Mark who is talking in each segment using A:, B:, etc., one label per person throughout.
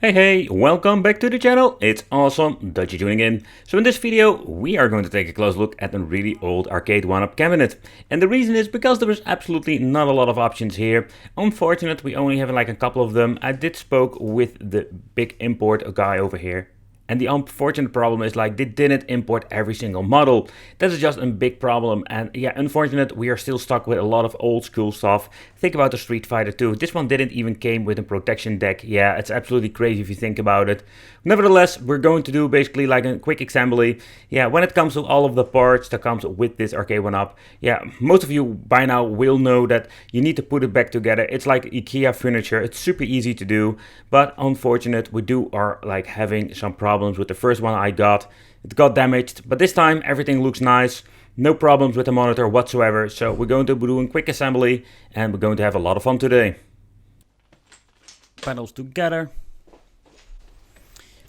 A: Hey, welcome back to the channel. It's awesome that you're tuning in. So in this video, we are going to take a close look at a really old Arcade1up cabinet. And the reason is because there is absolutely not a lot of options here. Unfortunately, we only have like a couple of them. I did spoke with the big import guy over here. And the unfortunate problem is like they didn't import every single model. That is just a big problem. And yeah, unfortunate, we are still stuck with a lot of old school stuff. Think about the Street Fighter 2. This one didn't even came with a protection deck. Yeah, it's absolutely crazy if you think about it. Nevertheless, we're going to do basically like a quick assembly. Yeah, when it comes to all of the parts that comes with this Arcade1up. Yeah, most of you by now will know that you need to put it back together. It's like IKEA furniture. It's super easy to do. But unfortunate, we are like having some problems with the first one I got. It got damaged, but this time everything looks nice. No problems with the monitor whatsoever. So we're going to be doing quick assembly and we're going to have a lot of fun today. Panels together.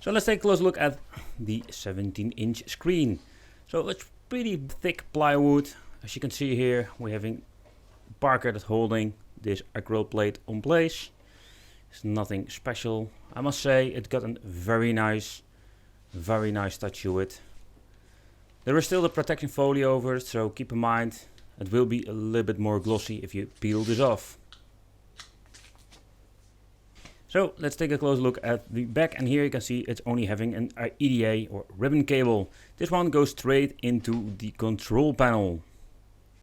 A: So let's take a close look at the 17-inch screen. So it's pretty thick plywood. As you can see here, we're having Parker that's holding this acrylic plate on place. It's nothing special. I must say it got a very nice touch to it. There is still the protection folio over it, so keep in mind it will be a little bit more glossy if you peel this off. So let's take a close look at the back, and here you can see it's only having an EDA or ribbon cable. This one goes straight into the control panel.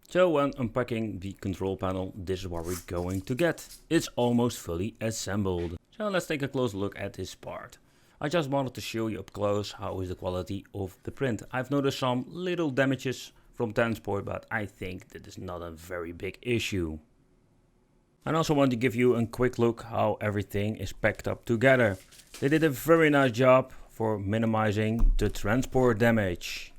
A: So when unpacking the control panel, this is what we're going to get. It's almost fully assembled. So let's take a close look at this part. I just wanted to show you up close how is the quality of the print. I've noticed some little damages from transport, but I think that is not a very big issue. I also want to give you a quick look how everything is packed up together. They did a very nice job for minimizing the transport damage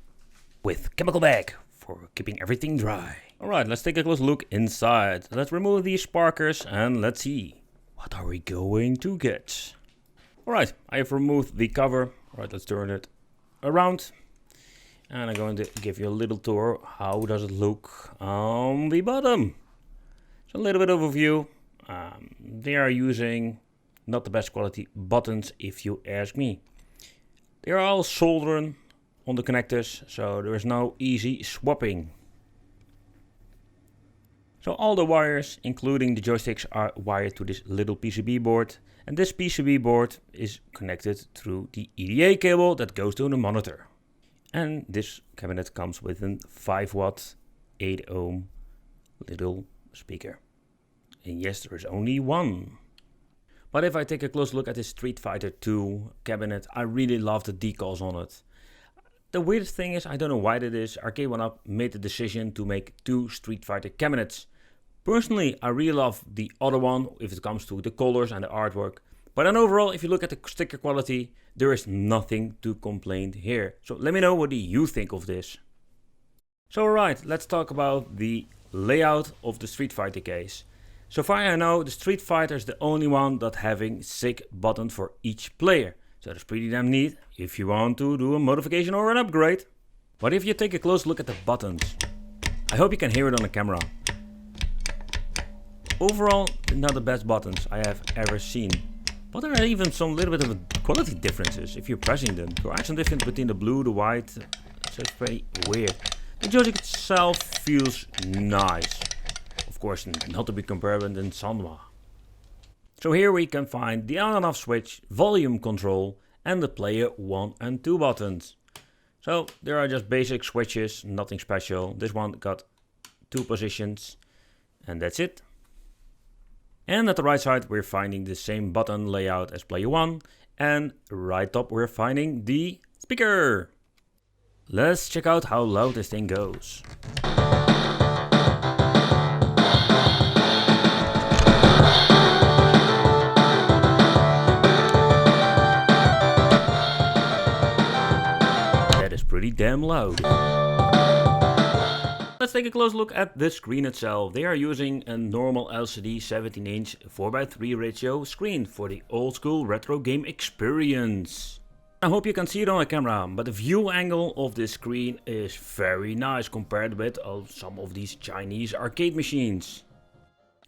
A: with chemical bag for keeping everything dry. Alright, let's take a close look inside. Let's remove these sparkers and let's see what are we going to get. Alright, I have removed the cover. Alright, let's turn it around. And I'm going to give you a little tour. How does it look on the bottom? So a little bit overview. They are using not the best quality buttons if you ask me. They are all soldering on the connectors, so there is no easy swapping. So all the wires, including the joysticks, are wired to this little PCB board. And this PCB board is connected through the EDA cable that goes to the monitor. And this cabinet comes with a 5 watt, 8 ohm little speaker. And yes, there is only one. But if I take a close look at this Street Fighter 2 cabinet, I really love the decals on it. The weird thing is, I don't know why that is, Arcade1up made the decision to make 2 Street Fighter cabinets. Personally, I really love the other one if it comes to the colors and the artwork. But then overall, if you look at the sticker quality, there is nothing to complain here. So let me know what do you think of this. So alright, let's talk about the layout of the Street Fighter case. So far I know the Street Fighter is the only one that having 6 buttons for each player. So that's pretty damn neat if you want to do a modification or an upgrade. But if you take a close look at the buttons, I hope you can hear it on the camera. Overall, not the best buttons I have ever seen. But there are even some little bit of quality differences if you're pressing them. There are some difference between the blue, the white, so it's very weird. The joystick itself feels nice. Of course, not to be compared with Sanwa. So here we can find the on and off switch, volume control, and the player 1 and 2 buttons. So there are just basic switches, nothing special. This one got 2 positions, and that's it. And at the right side we're finding the same button layout as player 1, and right top we're finding the speaker. Let's check out how loud this thing goes. That is pretty damn loud. Let's take a close look at the screen itself. They are using a normal LCD 17-inch 4:3 ratio screen for the old school retro game experience. I hope you can see it on the camera, but the view angle of this screen is very nice compared with some of these Chinese arcade machines.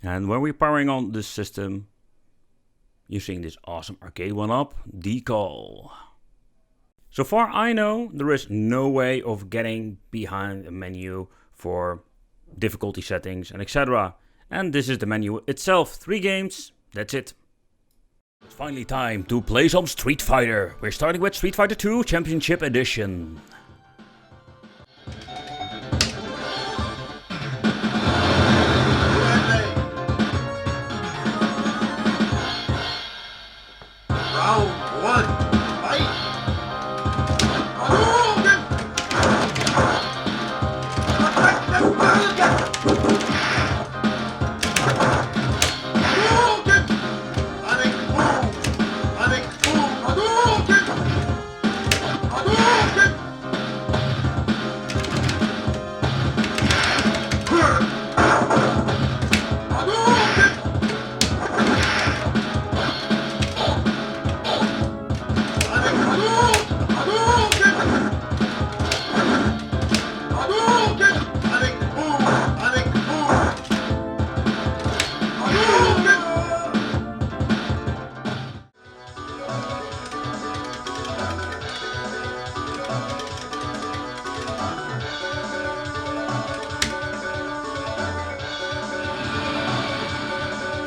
A: And when we're powering on this system, using this awesome Arcade1up decal. So far I know there is no way of getting behind a menu for difficulty settings and etc. And this is the menu itself. 3 games, that's it. It's finally time to play some Street Fighter. We're starting with Street Fighter 2 Championship Edition.
B: Round 1, fight!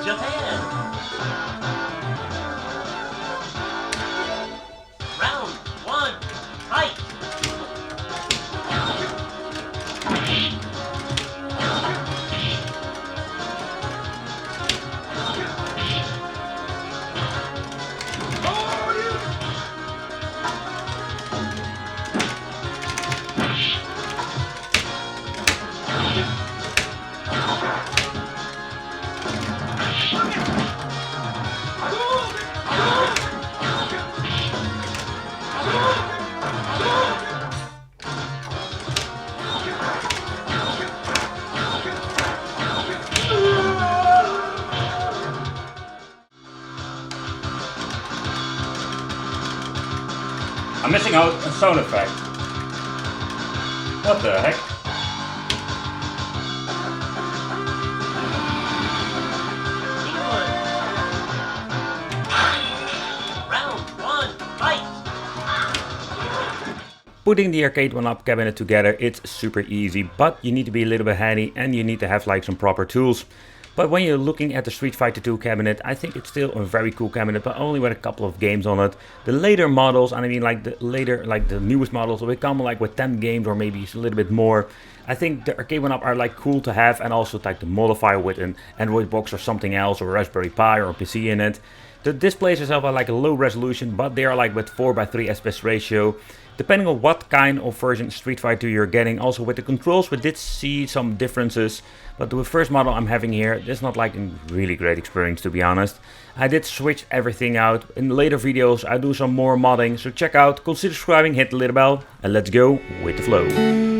C: Japan. Round 1, fight!
A: I'm missing out a sound effect. What the heck?
C: Round 1, fight!
A: Putting the Arcade1up cabinet together, it's super easy, but you need to be a little bit handy and you need to have like some proper tools. But when you're looking at the Street Fighter 2 cabinet, I think it's still a very cool cabinet, but only with a couple of games on it. The later models, and I mean like the newest models, will come like with 10 games or maybe a little bit more. I think the Arcade1up are like cool to have, and also like the modifier with an Android box or something else, or a Raspberry Pi or a PC in it. The displays itself are like a low resolution, but they are like with 4:3 aspect ratio. Depending on what kind of version Street Fighter 2 you're getting. Also with the controls, we did see some differences. But the first model I'm having here, it's not like a really great experience, to be honest. I did switch everything out. In later videos I do some more modding, so check out, consider subscribing, hit the little bell, and let's go with the flow.